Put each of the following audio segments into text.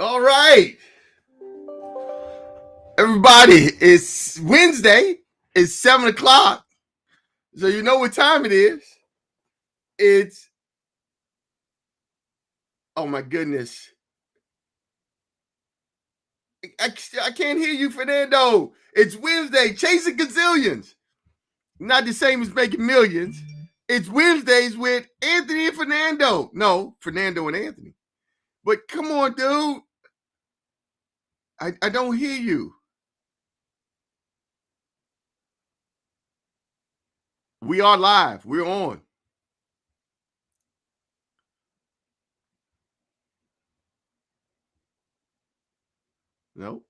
All right, everybody. It's Wednesday. It's 7 o'clock. So you know what time it is. It's oh my goodness. I can't hear you, Fernando. It's Wednesday. Chasing Gazillions. Not the same as making millions. It's Wednesdays with Anthony and Fernando. No, Fernando and Anthony. But come on, dude. I don't hear you. We are live. We're on. No,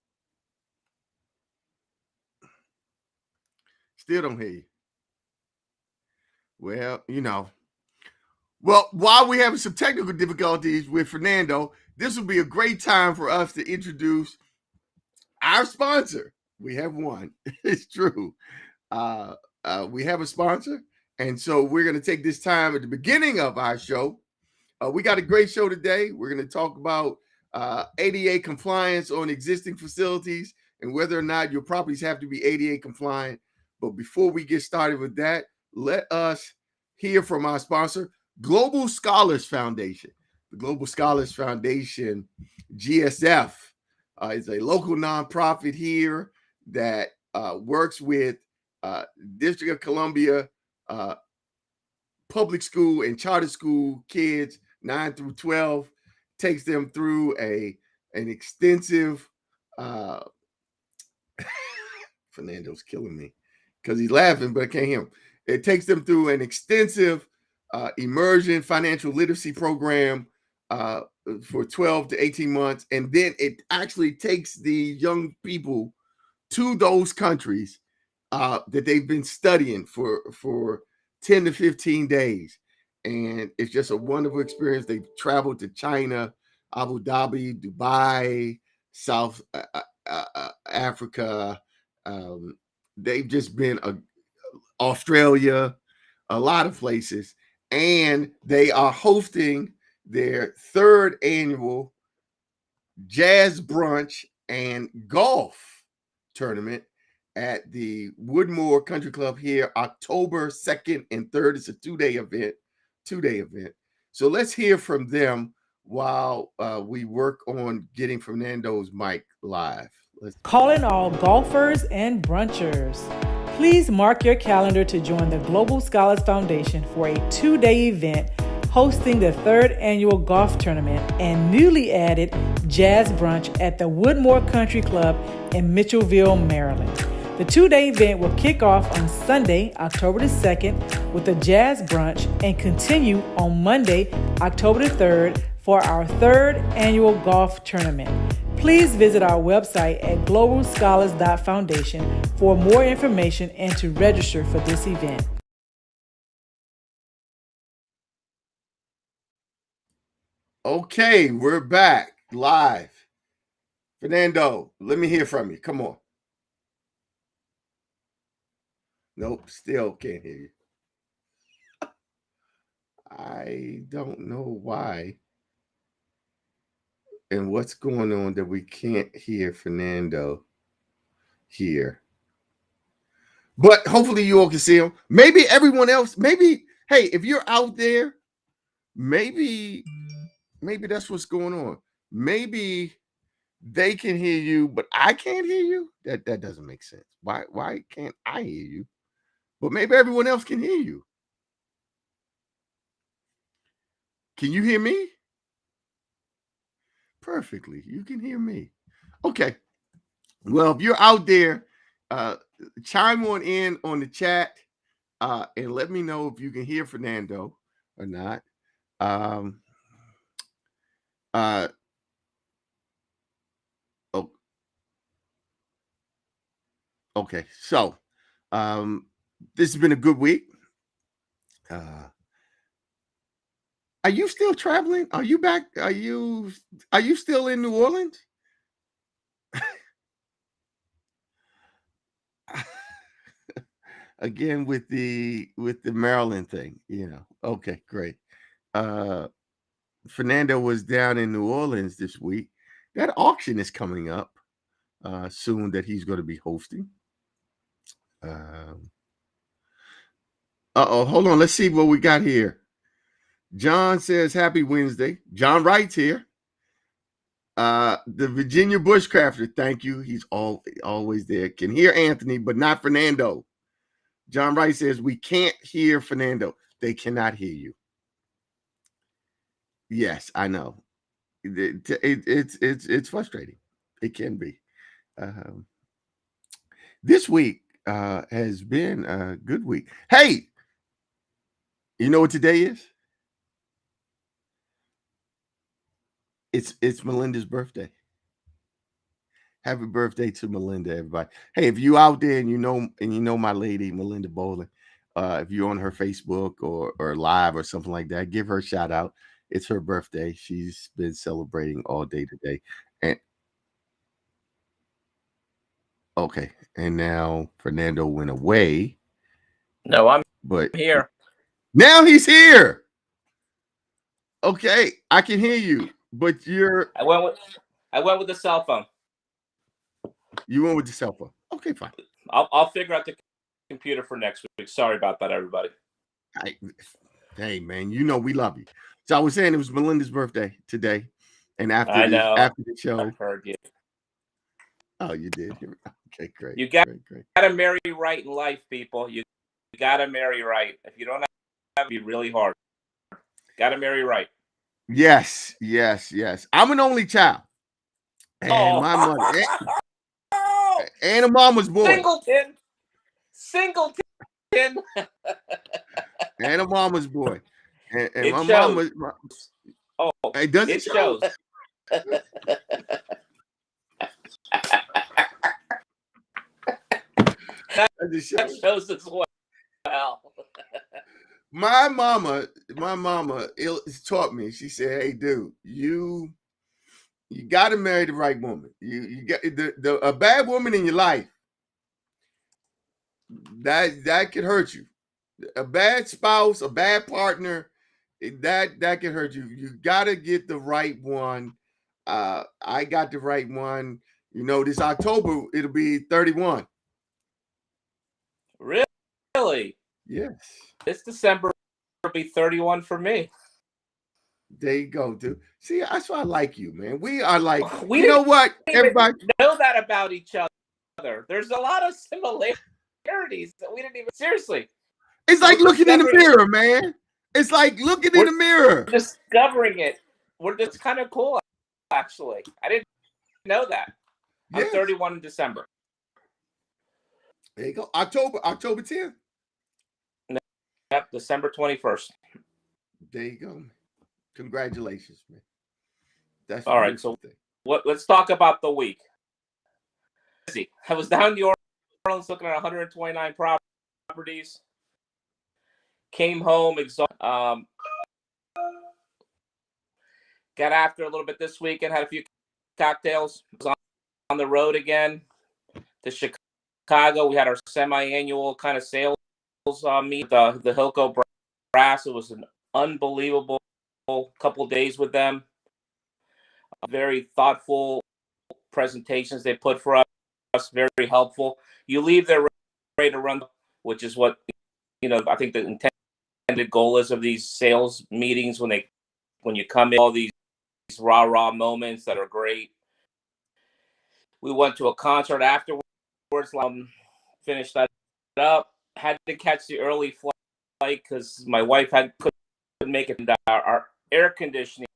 still don't hear you. Well, Well, while we're having some technical difficulties with Fernando, this will be a great time for us to introduce our sponsor. We have one. It's true. We have a sponsor. And so we're going to take this time at the beginning of our show. We got a great show today. We're going to talk about ADA compliance on existing facilities and whether or not your properties have to be ADA compliant. But before we get started with that, let us hear from our sponsor, Global Scholars Foundation. The Global Scholars Foundation, GSF, is a local nonprofit here that works with District of Columbia public school and charter school kids 9 through 12, takes them through an extensive Fernando's killing me because he's laughing, but I can't hear him. It takes them through an extensive immersion financial literacy program for 12 to 18 months. And then it actually takes the young people to those countries that they've been studying for 10 to 15 days. And it's just a wonderful experience. They've traveled to China, Abu Dhabi, Dubai, South Africa. They've just been Australia, a lot of places. And they are hosting their third annual jazz brunch and golf tournament at the Woodmore Country Club here, October 2nd and 3rd. It's a two-day event. So let's hear from them while we work on getting Fernando's mic live. Calling all golfers and brunchers. Please mark your calendar to join the Global Scholars Foundation for a two-day event hosting the third annual golf tournament and newly added jazz brunch at the Woodmore Country Club in Mitchellville, Maryland. The two-day event will kick off on Sunday, October the 2nd with a jazz brunch and continue on Monday, October the 3rd for our third annual golf tournament. Please visit our website at globalscholars.foundation for more information and to register for this event. Okay, we're back live. Fernando, let me hear from you. Come on. Nope, still can't hear you. I don't know why and what's going on that we can't hear Fernando here. But hopefully you all can see him. Maybe everyone else, hey, if you're out there, maybe that's what's going on. Maybe they can hear you, but I can't hear you. That doesn't make sense. Why can't I hear you? But maybe everyone else can hear you. Can you hear me? Perfectly. You can hear me. Okay. Well, if you're out there, chime on in on the chat and let me know if you can hear Fernando or not. Um, uh, oh, okay. So, this has been a good week. Are you still traveling? Are you back? Are you still in New Orleans? Again with the Maryland thing, Okay, great. Fernando was down in New Orleans this week, That auction is coming up soon that he's going to be hosting. Hold on. Let's see what we got here. John says, happy Wednesday. John writes here. The Virginia Bushcrafter, thank you. He's always there. Can hear Anthony, but not Fernando. John Wright says, we can't hear Fernando. They cannot hear you. Yes, I know. It's frustrating. It can be. This week has been a good week. Hey, you know what today is? It's Melinda's birthday. Happy birthday to Melinda, everybody. Hey, if you out there and you know my lady, Melinda Bowling, if you're on her Facebook or live or something like that, give her a shout out. It's her birthday. She's been celebrating all day today. And okay, and now Fernando went away. No, I'm but here. Now he's here. Okay, I can hear you, but I went with the cell phone. You went with the cell phone. Okay, fine. I'll figure out the computer for next week. Sorry about that, everybody. Hey, man, you know we love you. So I was saying it was Melinda's birthday today, and after the show, I heard you. Oh, you did. Okay, great. You got to marry right in life, people. You got to marry right. If you don't have it, it'd be really hard. Got to marry right. Yes. I'm an only child, and my mother and a mama's boy. Singleton. And a mama's boy. And it my shows. mama. It shows. That shows as well. My mama taught me. She said, "Hey, dude, you got to marry the right woman. You got a bad woman in your life. That could hurt you. A bad spouse, a bad partner, that can hurt you. You got to get the right one. I got the right one. You know, this October it'll be 31. Really? Yes. This December will be 31 for me. There you go, dude. See, that's why I like you, man. We are like, you know what? Everybody know that about each other. There's a lot of similarities that we didn't even seriously. It's like looking in the mirror, man. It's like looking in the mirror. Discovering it. It's kind of cool, actually. I didn't know that. Yes. I'm 31 in December. There you go. October 10th. Yep, December 21st. There you go. Congratulations, man. That's all right. So let's talk about the week. I was down in New Orleans looking at 129 properties. Came home exhausted. Got after a little bit this weekend. Had a few cocktails. Was on the road again to Chicago. We had our semi-annual kind of sales meet. The Hilco Brass. It was an unbelievable couple days with them. Very thoughtful presentations they put for us. Very helpful. You leave there ready to run, which is what I think the intended goal is of these sales meetings when you come in, all these rah moments that are great. We went to a concert afterwards. Finished that up. Had to catch the early flight because my wife couldn't make it. Our air conditioning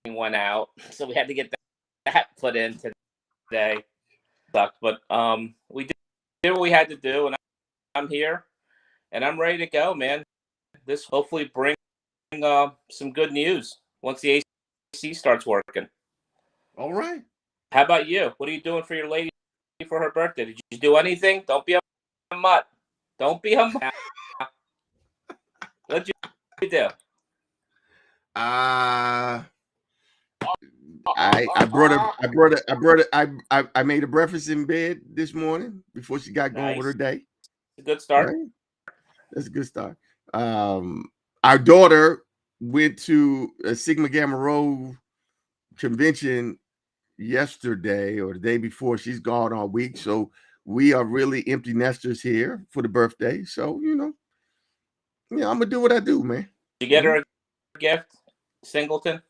went out, so we had to get that put in today. But we did what we had to do, and I'm here, and I'm ready to go, man. This hopefully bring some good news once the AC starts working. All right. How about you? What are you doing for your lady for her birthday? Did you do anything? Don't be a mutt. Don't be a mutt. What'd you do? I made a breakfast in bed this morning before she got going with her day. A good start. Right? That's a good start. Our daughter went to a Sigma Gamma Rho convention yesterday or the day before. She's gone all week, so we are really empty nesters here for the birthday. So I'm gonna do what I do, man. Did you get her a gift, Singleton?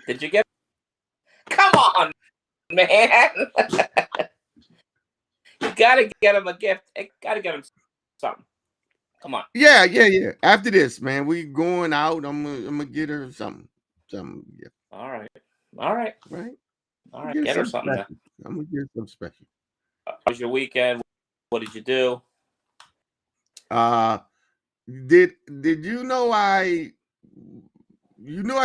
Did you get? Come on, man! You gotta get him a gift. You gotta get him something. Come on. Yeah. After this, man, we going out. I'm gonna get her something. Yeah. All right. Right. Get her something. Special. I'm gonna get something special. How was your weekend? What did you do? Did you know I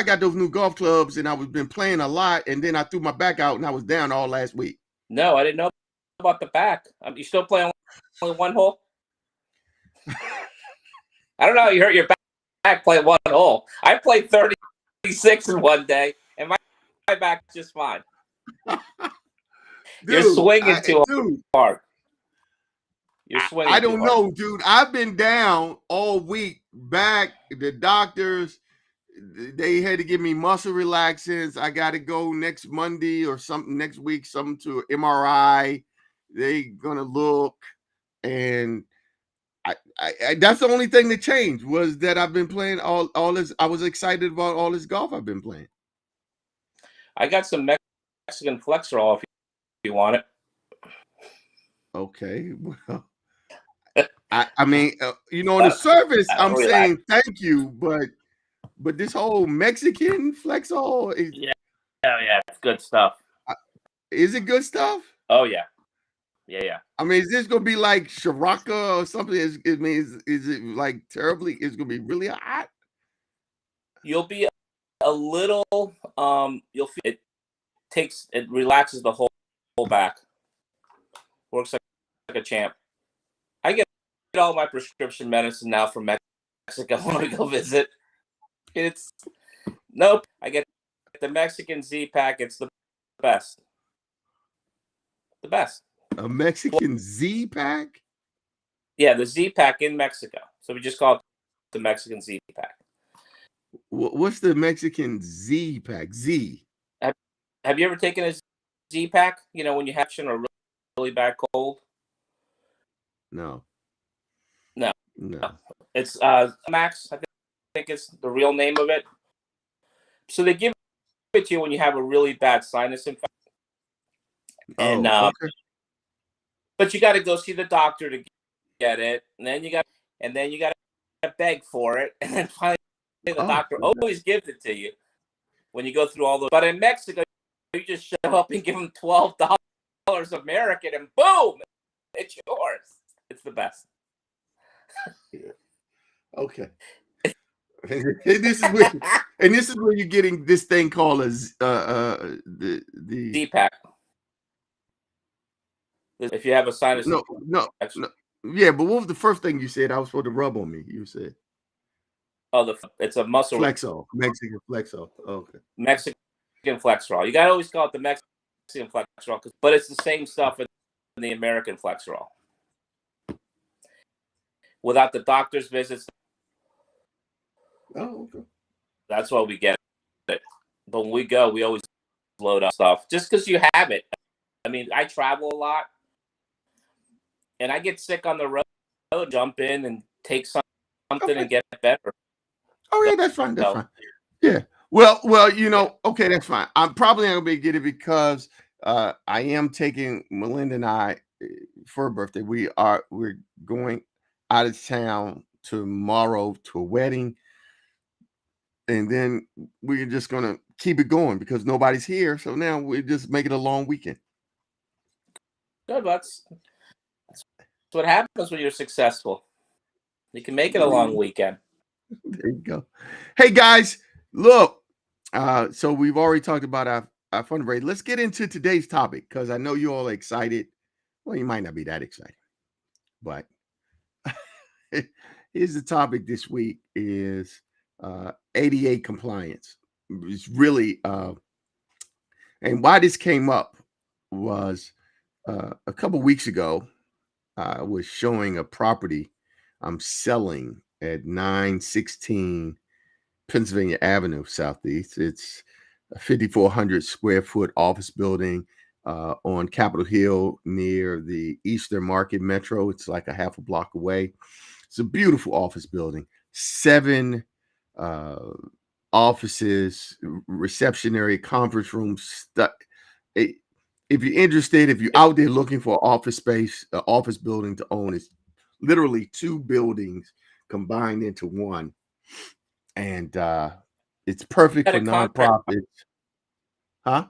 got those new golf clubs and I was been playing a lot, and then I threw my back out and I was down all last week. No, I didn't know about the back. You still playing only one hole? I don't know. You hurt your back playing one hole. I played 36 in one day, and my back's just fine. Dude, You're swinging too hard. You're swinging. I don't know, dude. I've been down all week. Back, the doctors, they had to give me muscle relaxants. I got to go next Monday or something next week, something to MRI. They gonna look, and I that's the only thing that changed was that I've been playing all this. I was excited about all this golf I've been playing. I got some Mexican Flexerol if you want it. Okay, well, I mean, on the surface, I'm saying thank you, but this whole Mexican Flexol is it's good stuff. Is it good stuff? Oh yeah. I mean, is this gonna be like Shiraka or something? Is it like terribly? It's gonna be really hot. You'll be a little. You'll feel it relaxes the whole back. Works like a champ. I get all my prescription medicine now from Mexico when we go visit. I get the Mexican Z pack. It's the best. The best. A Mexican Z pack? Yeah, the Z pack in Mexico. So we just call it the Mexican Z pack. What's the Mexican Z pack? Z. Have you ever taken a Z pack? When you have a really bad cold. No. It's Max. I think it's the real name of it. So they give it to you when you have a really bad sinus infection. And okay. But you got to go see the doctor to get it, and then you got to beg for it, and then finally the doctor always gives it to you when you go through all those. But in Mexico, you just show up and give them $12 American, and boom, it's yours. It's the best. Yeah. Okay. and this is where you're getting this thing called the Z pack. If you have a sinus, no. Yeah, but what was the first thing you said? I was supposed to rub on me. You said, it's a muscle Flexol, Mexican Flexol. Okay, Mexican Flexerol. You gotta always call it the Mexican Flexerol, but it's the same stuff in the American Flexerol. Without the doctor's visits. Oh, okay. That's why we get it. But when we go, we always load up stuff just because you have it. I mean, I travel a lot, and I get sick on the road. Jump in and take something and get better. Oh yeah, that's fine. That's fine. Yeah. Well, okay, that's fine. I'm probably not gonna be able to get it because I am taking Melinda and I for her birthday. We're going out of town tomorrow to a wedding, and then we're just gonna keep it going because nobody's here. So now we just make it a long weekend. Good. That's what happens when you're successful. You can make it a long weekend. There you go. Hey guys, look. So we've already talked about our fundraiser. Let's get into today's topic because I know you're all excited. Well, you might not be that excited, but here's the topic this week is ADA compliance. It's really and why this came up was a couple weeks ago. I was showing a property I'm selling at 916 Pennsylvania Avenue Southeast. It's a 5,400 square foot office building on Capitol Hill near the Eastern Market Metro. It's like a half a block away. It's a beautiful office building. 7 offices, reception area, conference rooms. If you're interested, if you're out there looking for office space, an office building to own, it's literally 2 buildings combined into one. And it's perfect for nonprofits. Huh?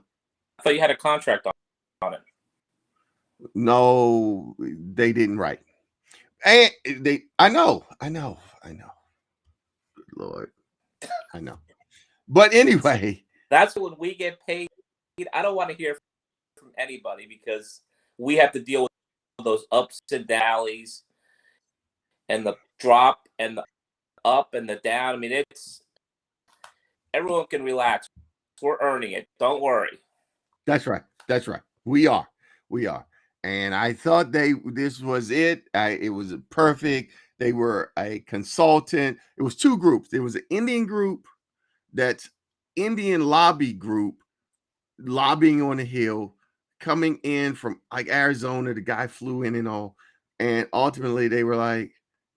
I thought you had a contract on it. No, they didn't write. And I know. Good Lord. I know. But anyway. That's when we get paid. I don't want to hear from anybody because we have to deal with those ups and downs and the drop and the up and the down. I mean, it's everyone can relax. We're earning it. Don't worry. That's right. We are. And I thought this was it. It was perfect. They were a consultant. It was 2 groups. There was an Indian group, that's Indian lobby group, lobbying on the Hill, coming in from like Arizona. The guy flew in and all. And ultimately they were like,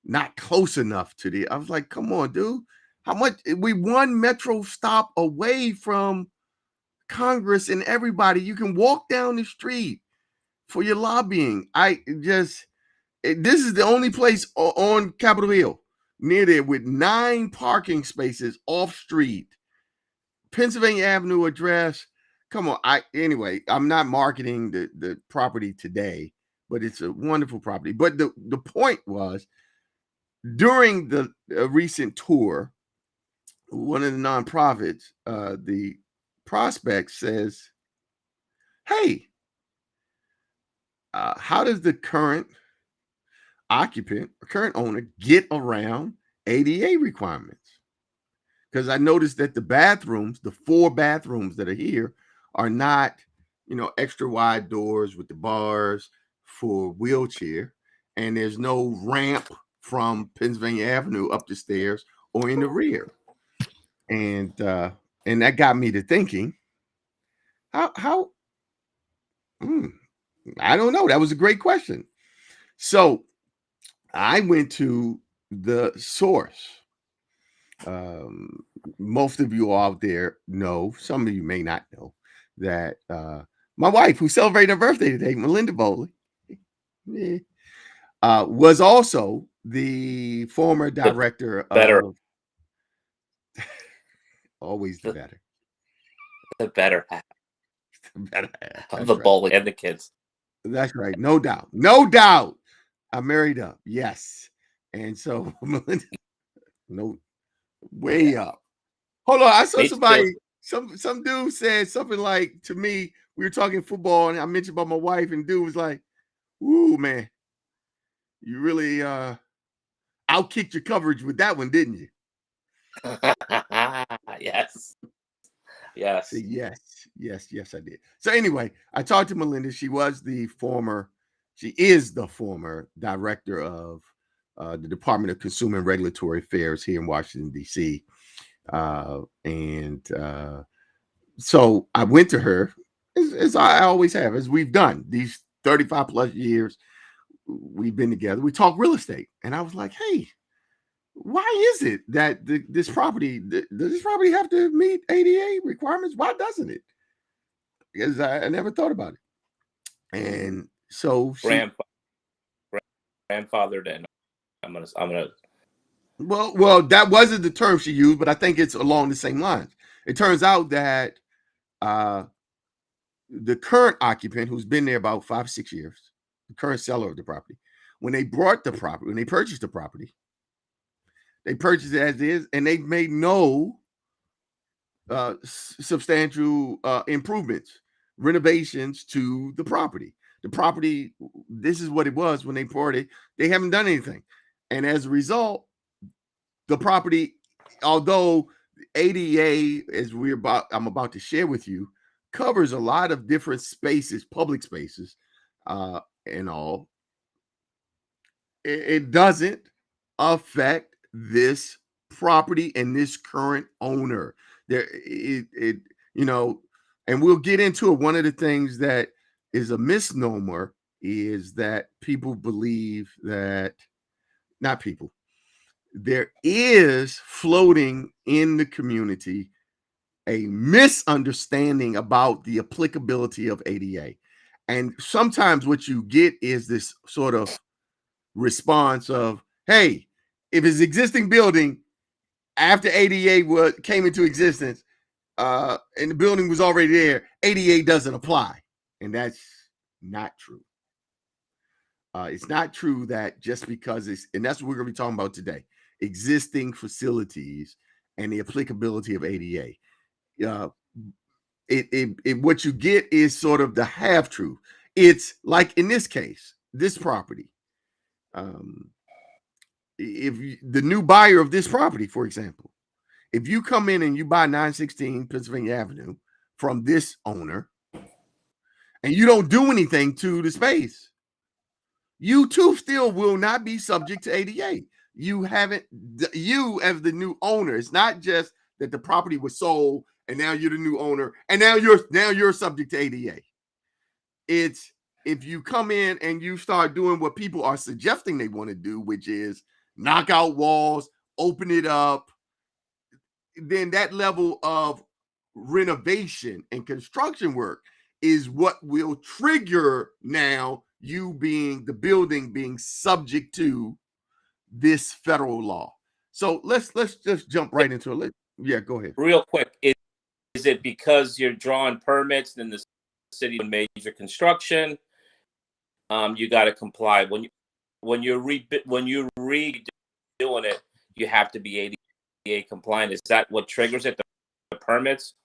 not close enough to the. I was like, come on, dude. How much? We 1 metro stop away from Congress and everybody. You can walk down the street for your lobbying. This is the only place on Capitol Hill near there with 9 parking spaces off street. Pennsylvania Avenue address. Come on. Anyway, I'm not marketing the property today, but it's a wonderful property. But the point was, during the recent tour, one of the nonprofits, the prospect says, hey, how does the current occupant or current owner get around ADA requirements? Because I noticed that the bathrooms, the 4 bathrooms that are here, are not, extra wide doors with the bars for wheelchair, and there's no ramp from Pennsylvania Avenue up the stairs or in the rear. And that got me to thinking, how I don't know. That was a great question. So I went to the source. Most of you out there know, some of you may not know, that my wife, who celebrated her birthday today, Melinda Bowley, was also the former director of always the better. The better half. That's The right. bowling and the kids. That's right. No doubt. I married up. Yes. And so Melinda, way up. Hold on. I saw somebody, some dude said something like to me, we were talking football and I mentioned about my wife, and dude was like, "Ooh, man, you really outkicked your coverage with that one, didn't you?" Yes. Say, yes, I did. So anyway, I talked to Melinda. She is the former director of the Department of Consumer and Regulatory Affairs here in Washington, D.C. So I went to her, as I always have, as we've done these 35 plus years we've been together. We talk real estate. And I was like, hey, why is it that does this property have to meet ADA requirements? Why doesn't it? Because I never thought about it. And so grandfathered in. I'm gonna. Well, that wasn't the term she used, but I think it's along the same lines. It turns out that the current occupant, who's been there about 5-6 years, the current seller of the property, when they purchased the property, they purchased it as is, and they made no substantial improvements, renovations to the property. The property, this is what it was when they bought it. They haven't done anything. And as a result, the property, although ADA, I'm about to share with you, covers a lot of different spaces, public spaces, and all, it doesn't affect this property and this current owner. And we'll get into it. One of the things that is a misnomer is that people believe that, not people, there is floating in the community a misunderstanding about the applicability of ADA. And sometimes what you get is this sort of response of, hey, if it's existing building after ADA came into existence, and the building was already there, ADA doesn't apply. And that's not true. It's not true that just because and that's what we're going to be talking about today, existing facilities and the applicability of ADA. What you get is sort of the half truth. It's like in this case, this property. If the new buyer of this property, for example, if you come in and you buy 916 Pennsylvania Avenue from this owner and you don't do anything to the space, you too still will not be subject to ADA. You as the new owner, it's not just that the property was sold and now you're the new owner and now you're subject to ADA. It's if you come in and you start doing what people are suggesting they want to do, which is knock out walls, open it up, then that level of renovation and construction work is what will trigger now you the building being subject to this federal law. So let's just jump right into it. Yeah, go ahead. Real quick, is it because you're drawing permits in the city of major construction? You got to comply when you're redoing it. You have to be ADA compliant. Is that what triggers it? The permits?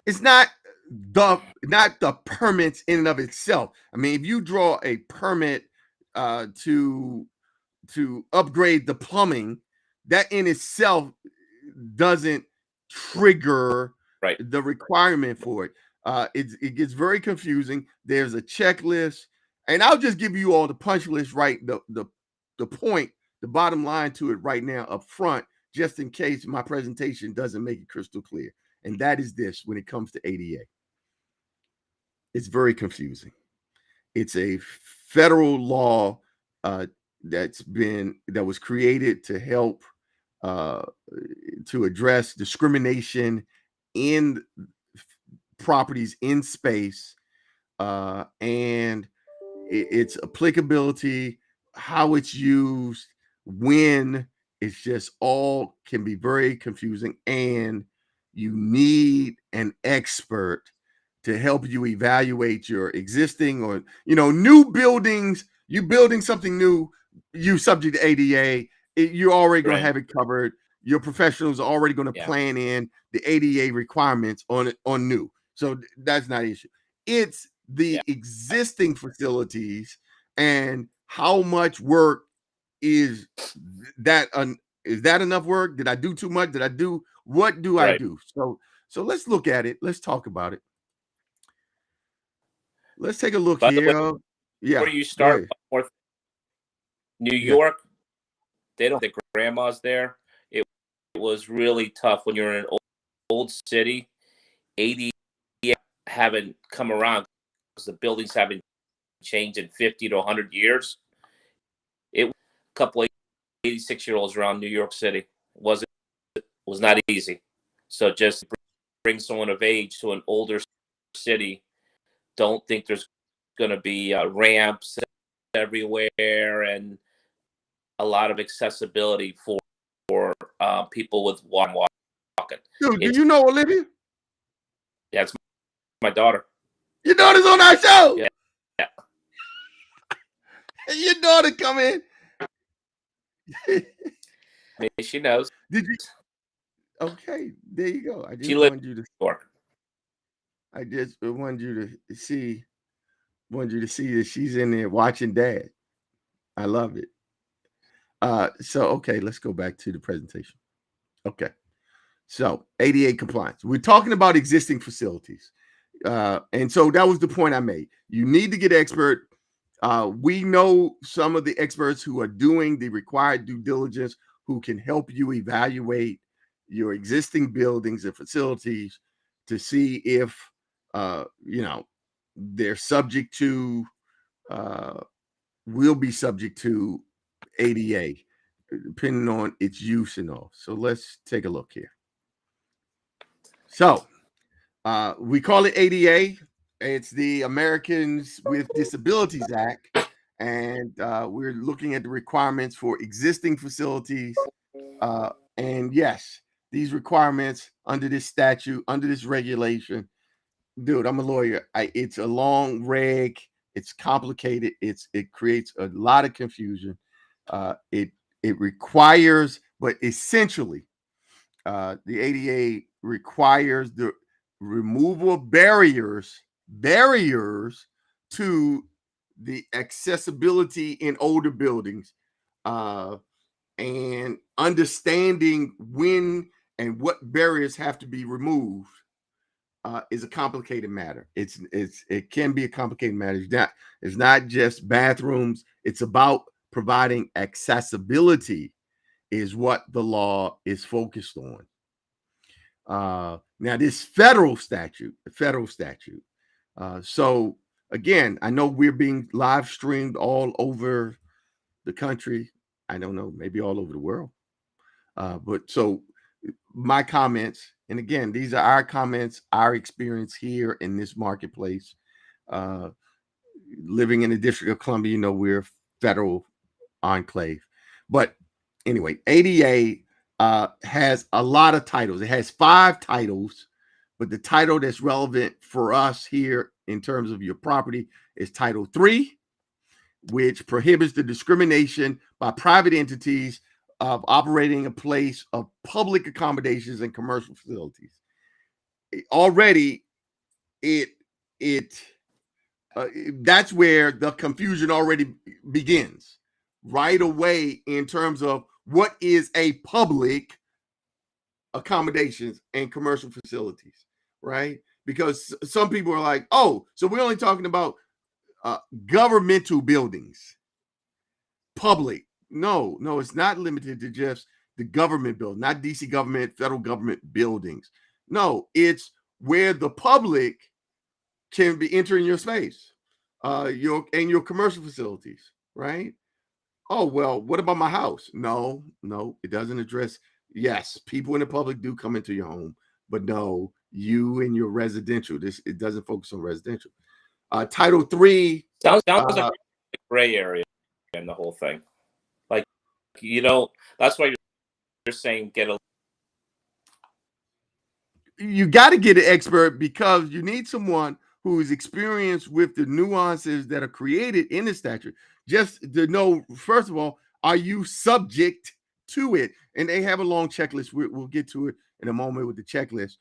It's not the permits in and of itself. I mean, if you draw a permit to upgrade the plumbing, that in itself doesn't trigger the requirement for it. It gets very confusing. There's a checklist, and I'll just give you all the punch list, right? The point, the bottom line to it right now up front, just in case my presentation doesn't make it crystal clear. And that is this: when it comes to ADA, it's very confusing. It's a federal law that was created to help to address discrimination in properties in space, and its applicability, how it's used, when. It's just all can be very confusing, and you need an expert to help you evaluate your existing or new buildings. You building something new, you subject to ADA, you're already going to have it covered. Your professionals are already going to plan in the ADA requirements on new. So that's not an issue. It's the existing facilities and how much work is that. Is that enough work? Did I do too much? What do I do? So let's look at it. Let's talk about it. Let's take a look here. Before you start, New York, they don't have the grandmas there. It was really tough when you're in an old city. ADA haven't come around because the buildings haven't changed in 50 to 100 years. It was a couple of 86-year-olds around New York City. Was not easy. So just bring someone of age to an older city. Don't think there's going to be ramps everywhere and a lot of accessibility for people with walking. Dude, do you know Olivia? Yeah, it's my daughter. Your daughter's on our show. Yeah. Your daughter come in. She knows. Did you? Okay, there you go. I just wanted you to see that she's in there watching Dad. I love it. So okay, let's go back to the presentation. Okay, so ADA compliance. We're talking about existing facilities, and so that was the point I made. You need to get an expert. We know some of the experts who are doing the required due diligence, who can help you evaluate your existing buildings and facilities to see if they're subject to will be subject to ADA, depending on its use and all. So let's take a look here. So we call it ADA. It's the Americans with Disabilities Act, and we're looking at the requirements for existing facilities. And yes, these requirements under this statute, under this regulation, dude, I'm a lawyer. It's a long reg. It's complicated. It creates a lot of confusion. It requires, but essentially, the ADA requires the removal of barriers to the accessibility in older buildings, and understanding when and what barriers have to be removed. Is a complicated matter. It can be a complicated matter. It's not just bathrooms. It's about providing accessibility is what the law is focused on. Now this federal statute. So again, I know we're being live streamed all over the country. I don't know, maybe all over the world. But so my comments, and again, these are our comments, our experience here in this marketplace. Living in the District of Columbia, we're federal enclave. But anyway, ADA has a lot of titles. It has 5 titles, but the title that's relevant for us here in terms of your property is Title 3, which prohibits the discrimination by private entities of operating a place of public accommodations and commercial facilities. Already, that's where the confusion already begins right away in terms of what is a public accommodations and commercial facilities, right? Because some people are like, oh, so we're only talking about governmental buildings, public. No, it's not limited to just the government building, not DC government, federal government buildings. No, it's where the public can be entering your space, your commercial facilities, right? Oh, well, what about my house? No, it doesn't address. Yes, people in the public do come into your home, but no, you and your residential. It doesn't focus on residential. Title 3 sounds like a gray area in the whole thing. Like, that's why you're saying you got to get an expert, because you need someone who is experienced with the nuances that are created in the statute, just to know, first of all, are you subject to it? And they have a long checklist. We'll get to it in a moment with the checklist,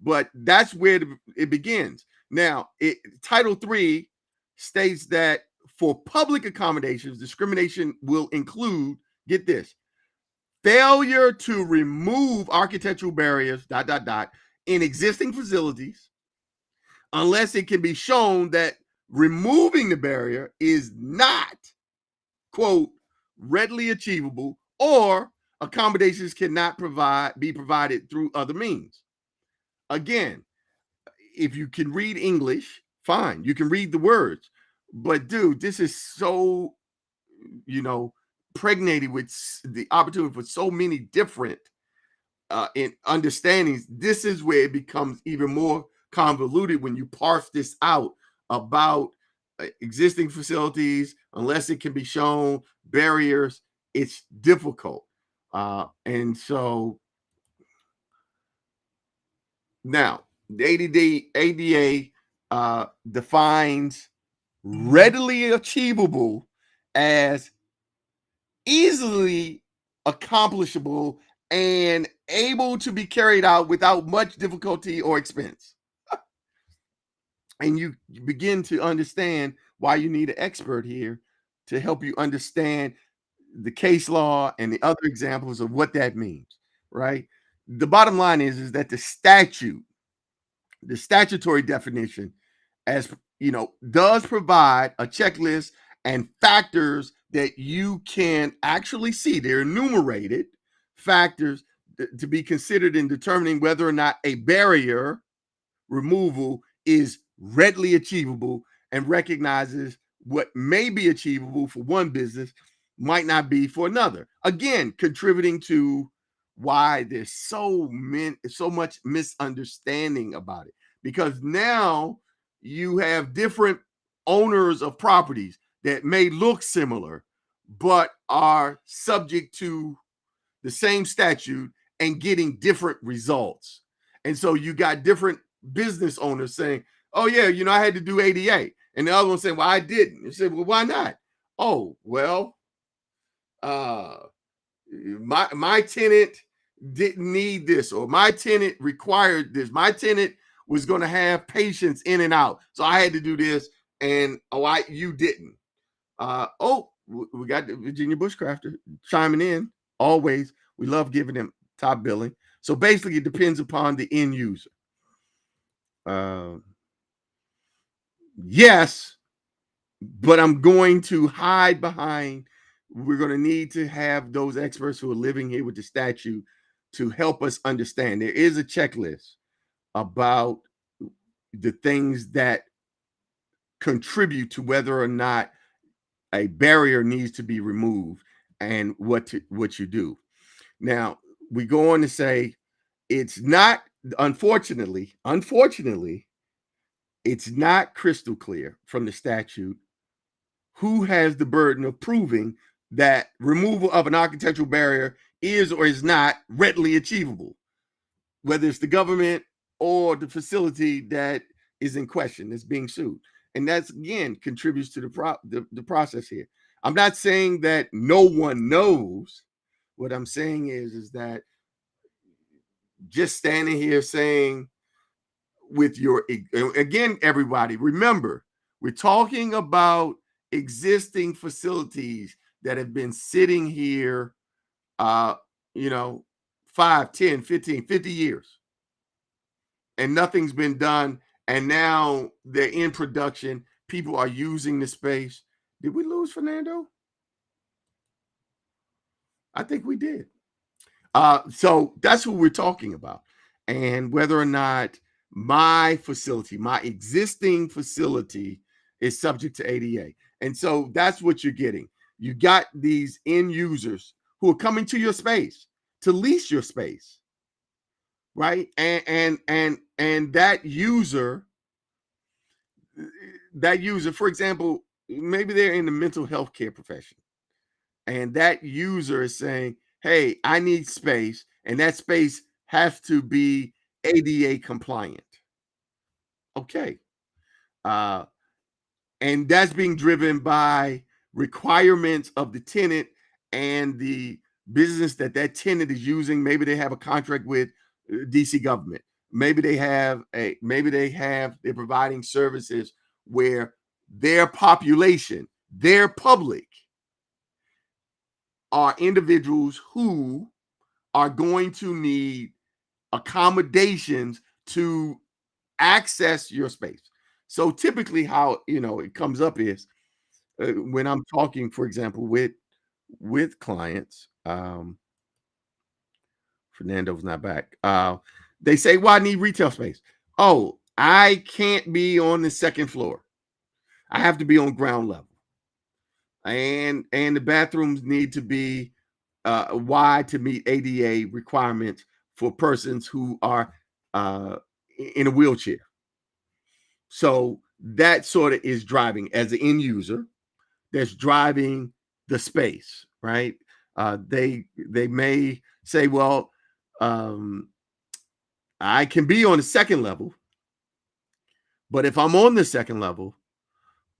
but that's where it begins. Now, Title 3 states that for public accommodations, discrimination will include, get this, failure to remove architectural barriers, in existing facilities, unless it can be shown that removing the barrier is not, quote, readily achievable, or accommodations cannot be provided through other means. Again, if you can read English, fine, you can read the words. But dude, this is so, pregnated with the opportunity for so many different in understandings. This is where it becomes even more convoluted when you parse this out about existing facilities, unless it can be shown, barriers. It's difficult. And so now the ADA defines readily achievable as easily accomplishable and able to be carried out without much difficulty or expense. And you begin to understand why you need an expert here to help you understand the case law and the other examples of what that means, right? The bottom line is that the statutory definition, as does provide a checklist and factors that you can actually see. They're enumerated factors to be considered in determining whether or not a barrier removal is readily achievable, and recognizes what may be achievable for one business might not be for another. Again, contributing to why there's so much misunderstanding about it, because now you have different owners of properties that may look similar but are subject to the same statute and getting different results. And so you got different business owners saying, oh yeah, I had to do ADA. And the other one saying, well, I didn't. You say, well, why not? Oh, well, my tenant didn't need this, or my tenant required this. My tenant was going to have patients in and out, so I had to do this, and you didn't. We got the Virginia Bushcrafter chiming in. Always, we love giving them top billing. So basically, it depends upon the end user. Yes, but I'm going to hide behind. We're going to need to have those experts who are living here with the statute to help us understand. There is a checklist about the things that contribute to whether or not a barrier needs to be removed and what you do. Now, we go on to say it's not, unfortunately, it's not crystal clear from the statute who has the burden of proving that removal of an architectural barrier is or is not readily achievable, whether it's the government or the facility that is in question, that's being sued. And that's, again, contributes to the process here. I'm not saying that no one knows. What I'm saying is that just standing here saying with again, everybody, remember, we're talking about existing facilities that have been sitting here, 5, 10, 15, 50 years, and nothing's been done. And now they're in production. People are using the space. Did we lose Fernando? I think we did. So that's who we're talking about, and whether or not my existing facility is subject to ADA. And so that's what you're getting. You got these end users who are coming to your space to lease your space, right? And that user, for example, maybe they're in the mental health care profession, and that user is saying, hey, I need space, and that space has to be ADA compliant. Okay. And that's being driven by requirements of the tenant and the business that tenant is using. Maybe they have a contract with DC government. Maybe they're providing services where their population, their public, are individuals who are going to need accommodations to access your space. So typically how it comes up is when I'm talking, for example, with clients, Fernando's not back. They say, well, I need retail space. Oh, I can't be on the second floor. I have to be on ground level. And the bathrooms need to be wide to meet ADA requirements for persons who are in a wheelchair. So that sort of is driving, as an end user, that's driving the space, right? They may say, well, I can be on the second level, but if I'm on the second level,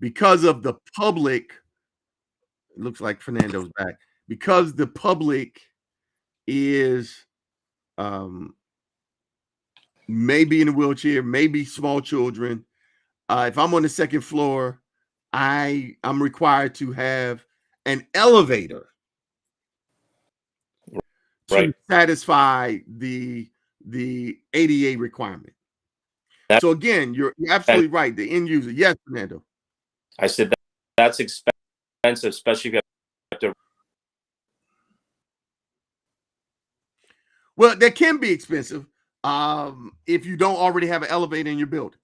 because of the public, it looks like Fernando's back, because the public is maybe in a wheelchair, maybe small children. If I'm on the second floor, I'm required to have an elevator to satisfy the ADA requirement. So again, you're absolutely right. The end user, yes, Fernando. I said that's expensive, especially if you Well, that can be expensive if you don't already have an elevator in your building.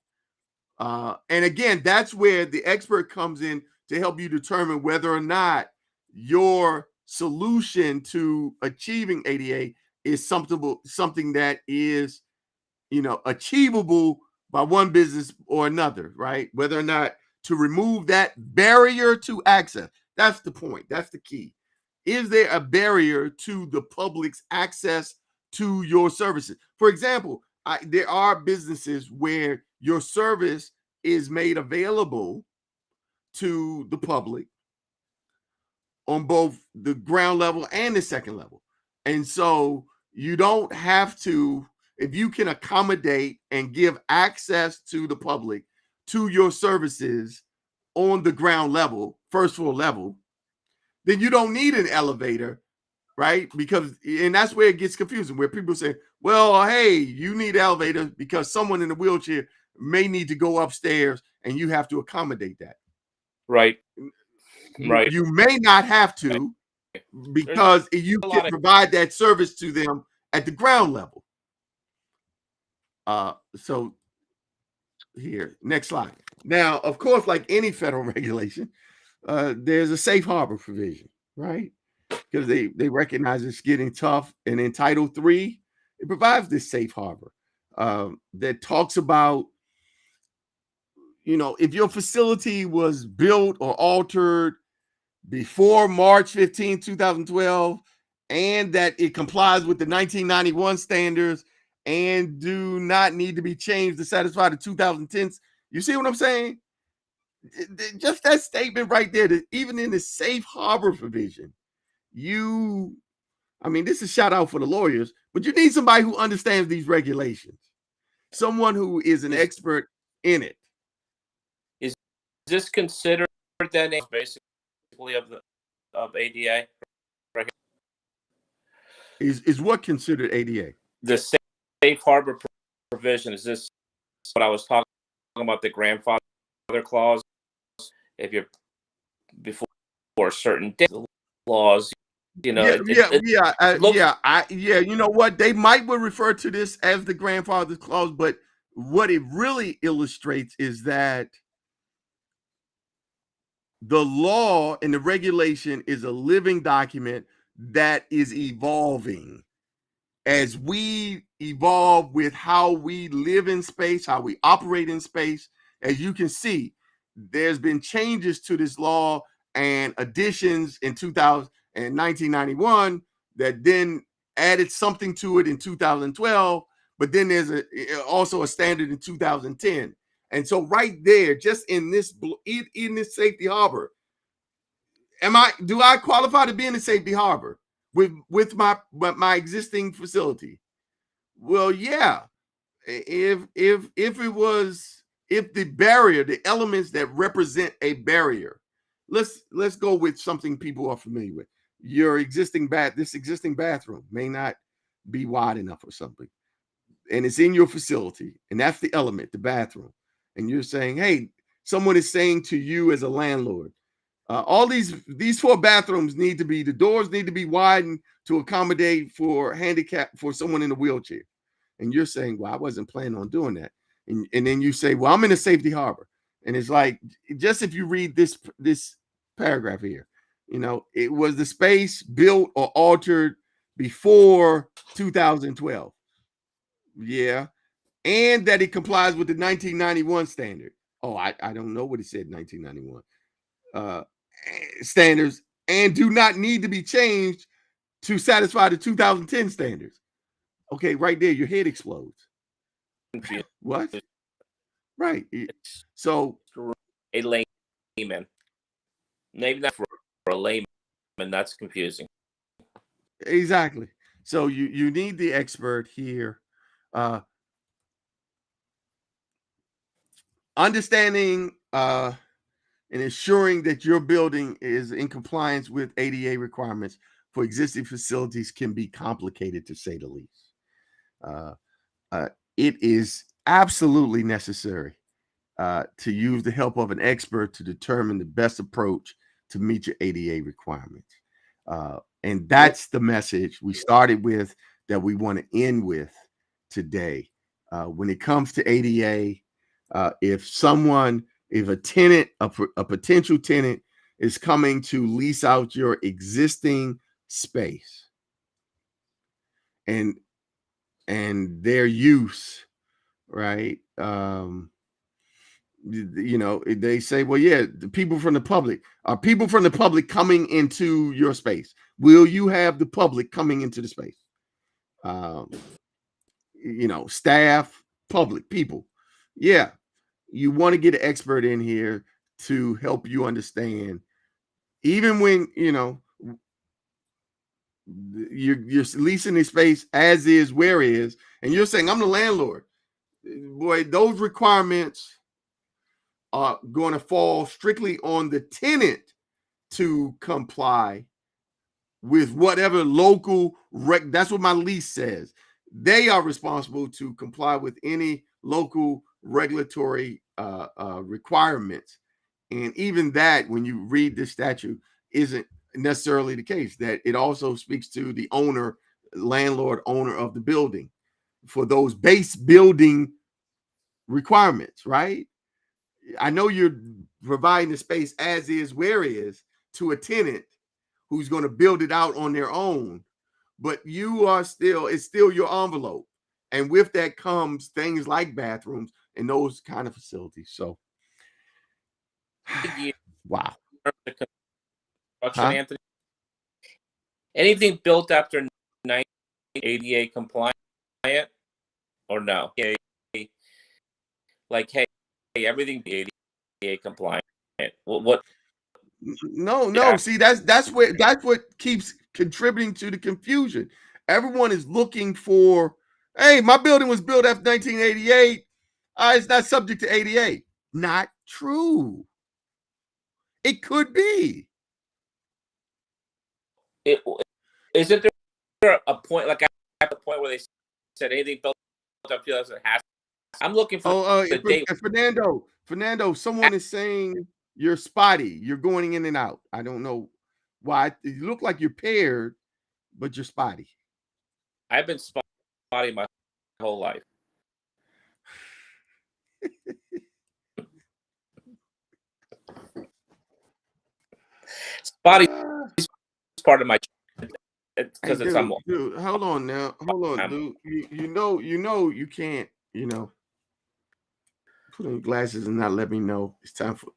And again, that's where the expert comes in to help you determine whether or not your solution to achieving ADA is something that is, achievable by one business or another, right? Whether or not to remove that barrier to access. That's the point. That's the key. Is there a barrier to the public's access to your services? For example, there are businesses where your service is made available to the public on both the ground level and the second level. And so you don't have to, if you can accommodate and give access to the public to your services on the ground level, first floor level, then you don't need an elevator, right? Because, and that's where it gets confusing, where people say, well, hey, you need elevators because someone in a wheelchair may need to go upstairs and you have to accommodate that. Right. Right. You may not have to, because you can provide that service to them at the ground level. So here, next slide. Now, of course, like any federal regulation, there's a safe harbor provision, right? Because they recognize it's getting tough. And in Title III, it provides this safe harbor that talks about, if your facility was built or altered before March 15, 2012, and that it complies with the 1991 standards and do not need to be changed to satisfy the 2010s. You see what I'm saying? Just that statement right there, that even in the safe harbor provision, this is a shout out for the lawyers, but you need somebody who understands these regulations, someone who is an expert in it. Is this considered then basically of ADA? Right here? Is what considered ADA? The safe harbor provision, is this what I was talking about, the grandfather clause? If you're before a certain laws, You know, you know what? They might would refer to this as the grandfather's clause, but what it really illustrates is that the law and the regulation is a living document that is evolving as we evolve with how we live in space, how we operate in space. As you can see, there's been changes to this law and additions in 2000 and 1991 that then added something to it in 2012, but then there's also a standard in 2010. And so right there, just in this safety harbor, do I qualify to be in the safety harbor with my existing facility? Well, yeah. If the barrier, the elements that represent a barrier, let's go with something people are familiar with. Your existing existing bathroom may not be wide enough or something, and it's in your facility, and that's the element, the bathroom. And you're saying, hey, someone is saying to you as a landlord, all these 4 bathrooms the doors need to be widened to accommodate for someone in a wheelchair. And you're saying, well, I wasn't planning on doing that. And then you say, well, I'm in a safety harbor. And it's like, just if you read this paragraph here, it was the space built or altered before 2012. Yeah. And that it complies with the 1991 standard. Oh, I don't know what it said, 1991 standards, and do not need to be changed to satisfy the 2010 standards. Okay, right there, your head explodes. What? Right. So a layman, maybe not for a layman, that's confusing. Exactly. So you need the expert here. Understanding and ensuring that your building is in compliance with ADA requirements for existing facilities can be complicated, to say the least. It is absolutely necessary to use the help of an expert to determine the best approach to meet your ADA requirements. And that's the message we started with. that we want to end with today. When it comes to ADA, if a tenant, a potential tenant is coming to lease out your existing space and their use, right? They say, well, yeah, the people from the public are people from the public coming into your space. Will you have the public coming into the space? Staff, public, people. Yeah, you want to get an expert in here to help you understand, even when you're leasing a space as is, where is, and you're saying, I'm the landlord. Boy, those requirements are going to fall strictly on the tenant to comply with whatever local that's what my lease says. They are responsible to comply with any local regulatory requirements. And even that, when you read this statute, isn't necessarily the case. That it also speaks to the landlord owner of the building for those base building requirements, right? I know you're providing the space as is, where is, to a tenant who's going to build it out on their own, but it's still your envelope. And with that comes things like bathrooms and those kind of facilities. So, wow. Anthony, anything built after 19 ADA compliant or no? Like, hey, everything ADA compliant. What? No. Yeah. See, that's what keeps contributing to the confusion. Everyone is looking for, hey, my building was built after 1988. It's not subject to ADA. Not true. It could be. Isn't there a point, like at the point where they said anything built up 2000 has? I'm looking for the date. Fernando, someone is saying you're spotty. You're going in and out. I don't know why. You look like you're paired, but you're spotty. I've been spotty my whole life. Spotty is part of my because it's dude, hold on now. Hold on, dude. You know you can't, put on glasses and not let me know it's time for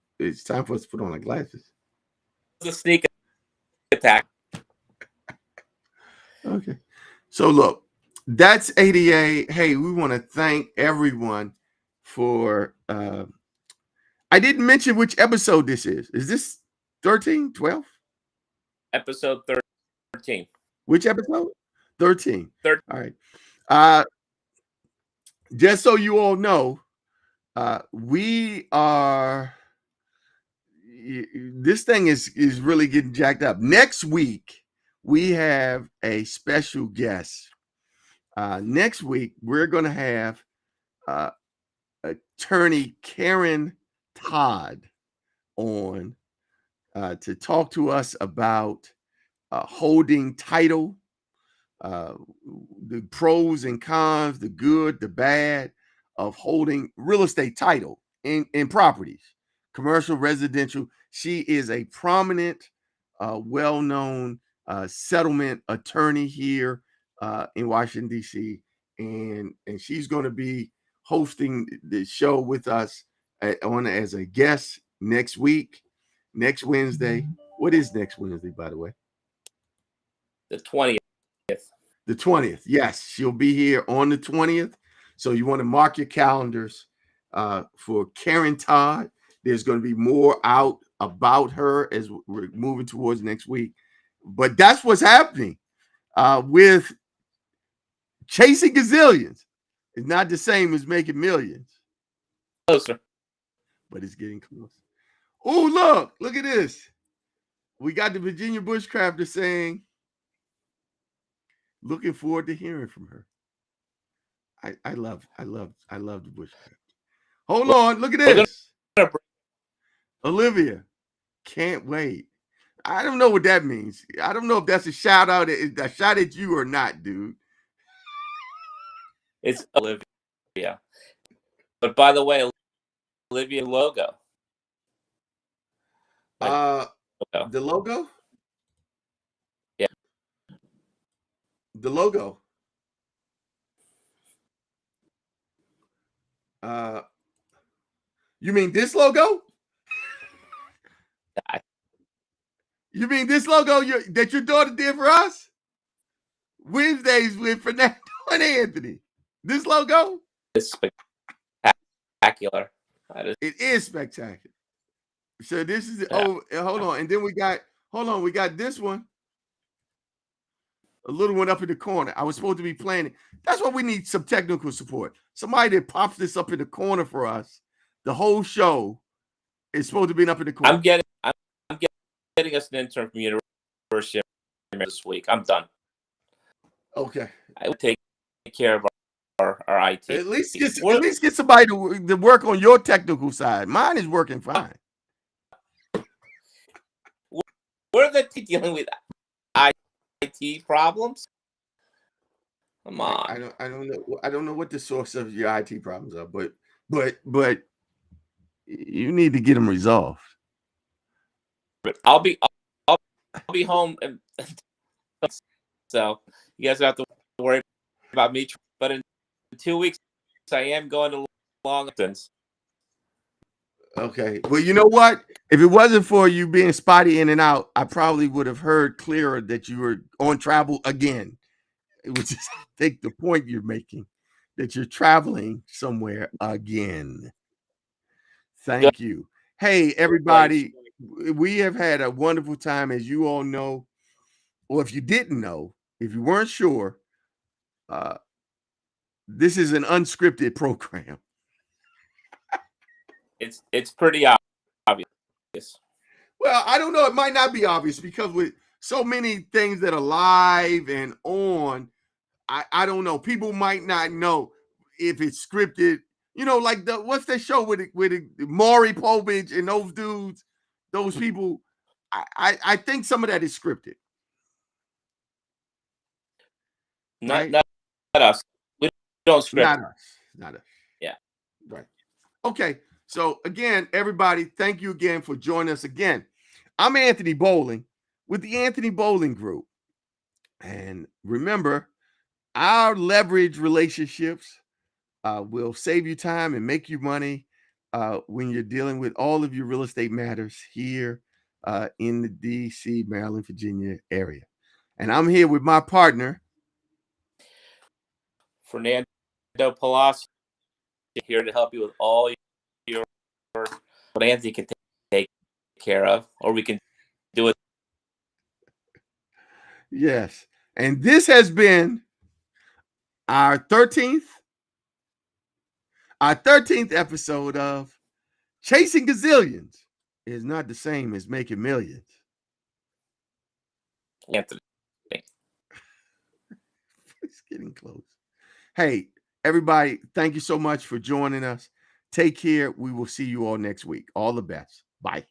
us to put on our glasses. It's a sneak attack. Okay. So look, that's ADA. Hey, we want to thank everyone for I didn't mention which episode this is. Is this 13, 12? Episode 13. Which episode? 13. 13. All right. Just so you all know, we are this thing is really getting jacked up. Next week, we have a special guest. Next week, we're going to have attorney Karen Todd on to talk to us about holding title, the pros and cons, the good, the bad of holding real estate title in properties, commercial, residential. She is a prominent, well-known settlement attorney here in Washington, D.C., and she's going to be hosting the show with us as a guest next Wednesday. What is next Wednesday, by the way? The 20th. The 20th. Yes, she'll be here on the 20th. So you want to mark your calendars for Karen Todd. There's going to be more out about her as we're moving towards next week. But that's what's happening with chasing gazillions. It's not the same as making millions. Closer. But it's getting close. Oh, look at this. We got the Virginia Bushcrafter saying, looking forward to hearing from her. I love the Bushcraft. Hold on, look at this. Olivia, can't wait. I don't know what that means. I don't know if that's a shout out, a shot at you or not, dude. It's Olivia. But by the way, Olivia logo. The logo? Yeah. The logo. You mean this logo? You mean this logo that your daughter did for us? Wednesdays with Fernando and Anthony. This logo? It's spectacular. It is spectacular. So this is hold on. And then we got this one. A little one up in the corner. I was supposed to be playing it. That's why we need some technical support. Somebody that pops this up in the corner for us. The whole show is supposed to be up in the corner. I'm getting us an intern from University of this week. I'm done. Okay. I would take care of our IT. At least get somebody to work on your technical side. Mine is working fine. We're dealing with IT problems. Come on. I don't know what the source of your IT problems are, but you need to get them resolved. But I'll be home, and so you guys don't have to worry about me. But in 2 weeks, I am going to long distance. Okay. Well, you know what? If it wasn't for you being spotty in and out, I probably would have heard clearer that you were on travel again. Which is, I think, the point you're making, that you're traveling somewhere again. Thank you. Hey, everybody. We have had a wonderful time, as you all know. Or if you didn't know, if you weren't sure, this is an unscripted program. It's pretty obvious. Well, I don't know. It might not be obvious because with so many things that are live and on, I don't know. People might not know if it's scripted. You know, like what's that show with Maury Povich and those dudes, those people. I think some of that is scripted. Not us. We don't script. Not us. Yeah. Right. Okay. So again, everybody, thank you again for joining us again. I'm Anthony Bowling with the Anthony Bowling Group. And remember, our leverage relationships will save you time and make you money when you're dealing with all of your real estate matters here in the D.C., Maryland, Virginia area. And I'm here with my partner, Fernando Palacio, here to help you with all your what Anthony can take care of, or we can do it. Yes. And this has been our 13th episode of Chasing Gazillions is not the same as making millions. Anthony. It's getting close. Hey, everybody, thank you so much for joining us. Take care. We will see you all next week. All the best. Bye.